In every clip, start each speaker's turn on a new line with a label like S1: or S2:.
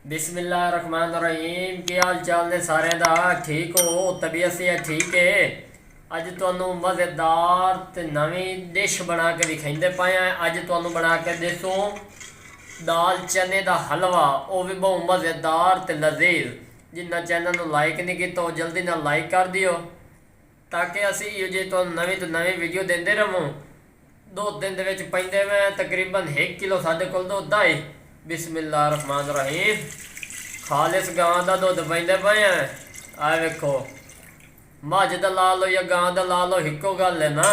S1: बिस्मिल्लाहिर्रहमानिर्रहीम। की हाल चाल ने सारे दा ठीक हो? तबीयत से ठीक है। अज तुहानू मज़ेदार ते नवी डिश बना के दिखाइंदे पाए हैं। अज तुहानू बना के दसो दाल चने का हलवा, वो भी बहुत मज़ेदार ते लजीज। जिन्ना चैनल नू लाइक नहीं किया वो जल्दी ना लाइक कर दियो, ताकि असी इहो जे तुहानू नवी तो नवी वीडियो देंदे रहो। दो दिन दे विच पैंदे मैं तकरीबन 1 किलो साडे कोल दुध है। बिस्मिल्लाहिर्रहमानिर्रहीम। खालिस गां का दुध पैंदे पे हैं। आ वेखो, मझ का ला लो या गां का ला लो, इको गल है ना।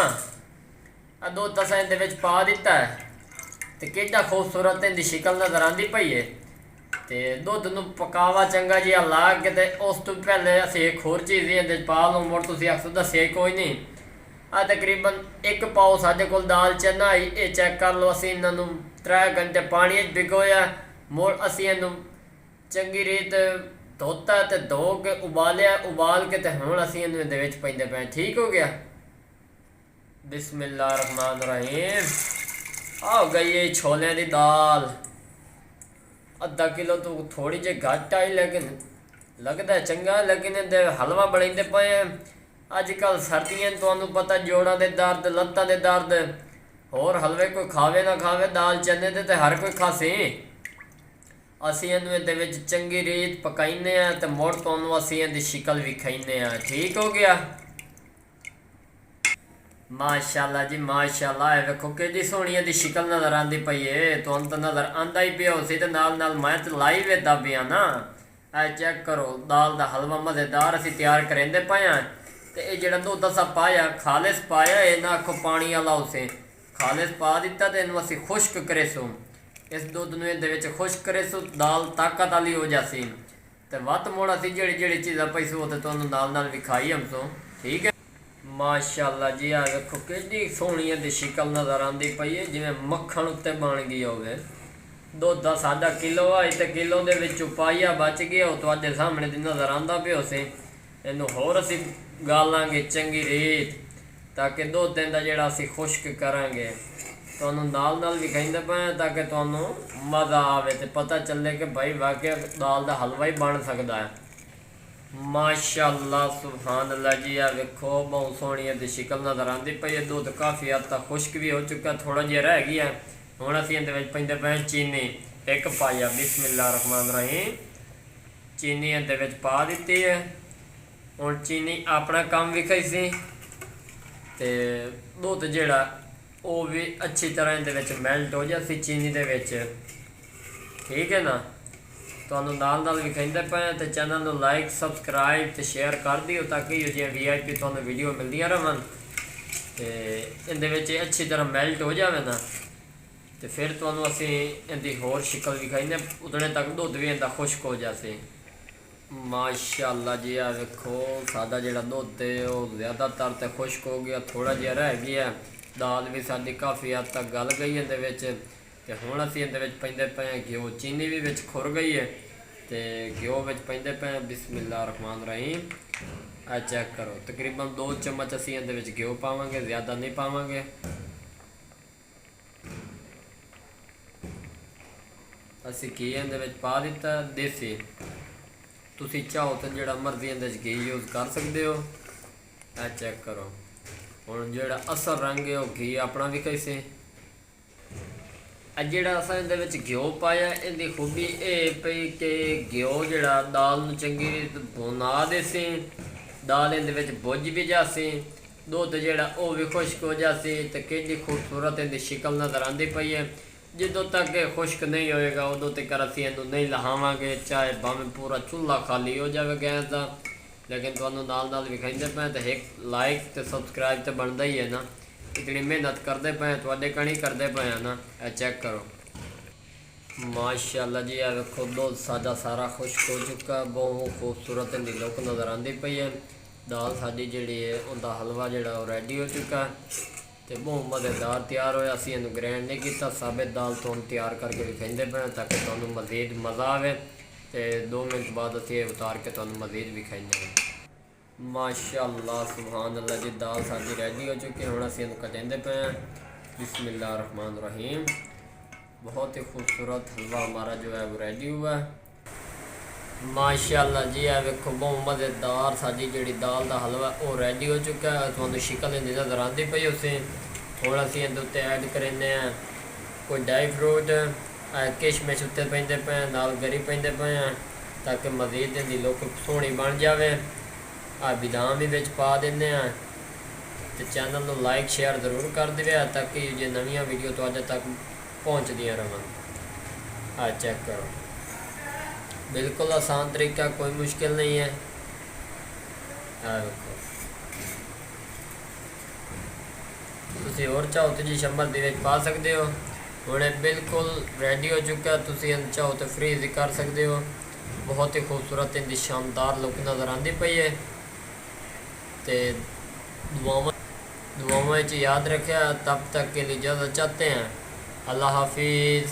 S1: आ दुध असां इहदे विच पा दिता है ते किड्डा खूबसूरत इहदी शिकल नज़र आंदी पई है। ते दुध नूं पकावा चंगा जिहा ला के ते उस तो पहले असीं एक होर चीज़ इहदे पा लो। मुड़ तुसीं आखो दस्सिया कोई नहीं। आ तकरीबन 1 पाओ साडे कोल दाल चना आई। ये चैक कर लो। असीं इन्हां नूं 3 घंटे पानी भिगोया। मुड़ असीं इहनूं चंगी रीत धोता ते धो के उबालिया। उबाल के ते हुण असीं इहनूं इहदे विच पैंदे पए। ठीक हो गया। बिस्मिल्लाहिर्रहमानिर्रहीम। आ हो गई है छोलियां दी दाल। अद्धा किलो तो थोड़ी जी घट आई, लेकिन लगता है चंगा। लेकिन इहदे हलवा बनाइंदे पए हैं। अजकल सर्दियां तुहानू पता, जोड़ां दे दर्द, लत्तां दे दर्द, होर हलवे कोई खावे ना खावे, दाल चने दे ते हर कोई खासी। असीं इहनूं इहदे विच चंगी रीत पकाइने आ ते मुड़ तुहानू असीं इहदी शिकल विखाइने आ। ठीक हो गया। माशाअल्लाह जी माशाअल्लाह। वेखो किहड़ी सोहनी इहदी शिकल नज़र आंदी पई है। तुहानू तो नज़र आंदा ही पिया उसी ते नाल नाल मैं तो लाइव वेखदा पिया ना। ऐ चेक करो, दाल दा हलवा मज़ेदार असीं तैयार करेंदे पए आ। ते ये जिहड़ा दुध असां पाया खालिस पाया, ये ना आखो पानी वाला, उसे खालिस पा दिता ते इहनूं असीं खुश्क करेसू। इस दुध नूं इहदे विच खुश्क करेसू, दाल ताकत वाली हो जासी। ते वत मुड़ असीं जिहड़ी जिहड़ी चीज़ां पईसू वो ते तुहानूं नाल नाल विखाई हमसो। ठीक है। माशाअल्लाह जी। आ वेखो किहड़ी सोहनी इहदी शिकल नज़र आंदी पई है, जिवें मक्खण उत्ते बन गई होवे। दुध दा साडा किलो आई ते किलो दे विचों पाइया बच गया। वो तुहाडे सामने दी नज़र आंदा पिया सी। इहनूं होर असीं गालांगे चंगी रीत, ताकि 2 दिन का जिहड़ा असीं खुश्क करांगे। तुहानू नाल नाल विखाइंदे पए, ताकि तुहानू मज़ा आवे ते पता चले कि भाई वाकई दाल का हलवा ही बन सकता है। माशाअल्लाह सुभान अल्लाह जी। आ वेखो बहुत सोहनी इहदी शिकल नज़र आंदी पई है। दुध काफ़ी हद तक खुश्क भी हो चुका, थोड़ा जिहा रह गया। हुण असीं इहदे विच पैंदे पए चीनी 1 पाइया। बिस्मिल्लाहिर्रहमानिर्रहीम। चीनी इहदे विच पा दित्ती है। हुण चीनी अपना काम विखाई सी ते दुध जिहड़ा वो भी अच्छी तरह इहदे विच मैल्ट हो जासी चीनी दे विच। ठीक है ना। तुहानू नाल नाल विखाइंदे पए ते चैनल नूं लाइक सबसक्राइब ते शेयर कर दिओ, ताकि इहो जिहियां VIP तुहानू वीडियो मिलदियां रहन ते इहदे विच अच्छी तरह मैल्ट हो जावे ना। ते फिर तुहानू असीं इहदी होर शिकल विखाइने, उतने तक दुध भी इहदा खुश्क हो जासी। माशाअल्लाह जी। आ वेखो साडा जिहड़ा दुध है वो ज़्यादातर तो खुश्क हो गया, थोड़ा जिहा रह गया। दाल भी साडी काफ़ी हद तक गल गई इहदे विच। ते हुण असीं इहदे विच पैंदे पए घिओ। चीनी भी विच खुर गई है ते घिओ विच पैंदे पए। बिस्मिल्लाहिर्रहमानिर्रहीम। आ चेक करो, तकरीबन 2 चम्मच असीं इहदे विच घिओ पावांगे, ज़्यादा नहीं पावांगे। असीं घी इहदे विच पा दिता देसी। तुसीं चाहो तो जिहड़ा मर्जी इहदे च घी यूज़ कर सकते हो। आ चेक करो, हुण जिहड़ा असल रंग है वो घी अपना विखाई से। जिहड़ा असां इहदे विच घिओ पाया, इहदी खूबी ये पई कि घिओ जिहड़ा दाल नूं चंगी रीत भुना देसी, दाल इहदे विच भुज भी जासी, दुध जिहड़ा वो भी खुश्क हो जासी। ते किहड़ी खूबसूरत इहदी शिकल नज़र आंदी पई है। जदों तक ये खुश्क नहीं होएगा उदों तक असीं इहनूं नहीं लहावांगे, चाहे भावें पूरा चूल्हा खाली हो जाए गैस का। लेकिन तुहानू नाल नाल विखाइंदे पए ते एक लाइक ते सबसक्राइब तो बनता ही है ना। इतनी मेहनत करते पे तुहाडे कणी करते पे ना। ए चेक करो माशाअल्लाह जी। आ वेखो दुध साडा सारा खुश्क हो चुका, बहुत खूबसूरत इहदी लुक नज़र आंदी पई है। दाल साडी जिहड़ी है उहदा हलवा जिहड़ा वो रेडी हो चुका ते बहुत मज़ेदार तैयार होया। असीं इहनूं ग्रैंड नहीं कीता, साबित दाल तो हम तैयार करके विखाइंदे पे, ताकि तुहानू मज़ीद मज़ा आवे। ते 2 मिनट बाद असीं उतार के तुहानू मज़ीद विखाइंदे। माशाअल्लाह सुभान अल्लाह जी। दाल साडी रेडी हो चुकी है। हुण असीं इहनूं कटेंदे पे हैं। बिस्मिल्लाहिर्रहमानिर्रहीम। बहुत ही खूबसूरत हलवा हमारा जो है वो रेडी हुआ है। माशाअल्लाह जी है वेखो बहुत मज़ेदार साड़ी जी दाल का हलवा वो रेडी हो चुका है। तुहानू शिकल इहदी नज़र आती पई उसे हुण असीं इहदे उत्ते ऐड करेंगे हैं कोई ड्राई फ्रूट किशमिश उत्ते पैंदे पे नाल गरी पैंदे पे ताकि मज़ीद इहदी लुक सोहनी बन जाए। बादाम भी विच पा देंगे हैं तो चैनल को लाइक शेयर ज़रूर कर दिया ताकि जो नवीं वीडियो तुहाडे तक पहुँचदियाँ रहन। चेक करो बिल्कुल आसान तरीका कोई मुश्किल नहीं है। देखो तुसी और चाहो तो जी शंबर दे विच पा सकते हो। हुणे बिल्कुल रेडी हो चुका तुसी चाहो तो फ्रीज कर सकते हो। बहुत ही खूबसूरत इनकी शानदार लुक नज़र आती पई है। तो दुआवां याद रखा। तब तक के लिए इजाज़त चाहते हैं। अल्लाह हाफिज़।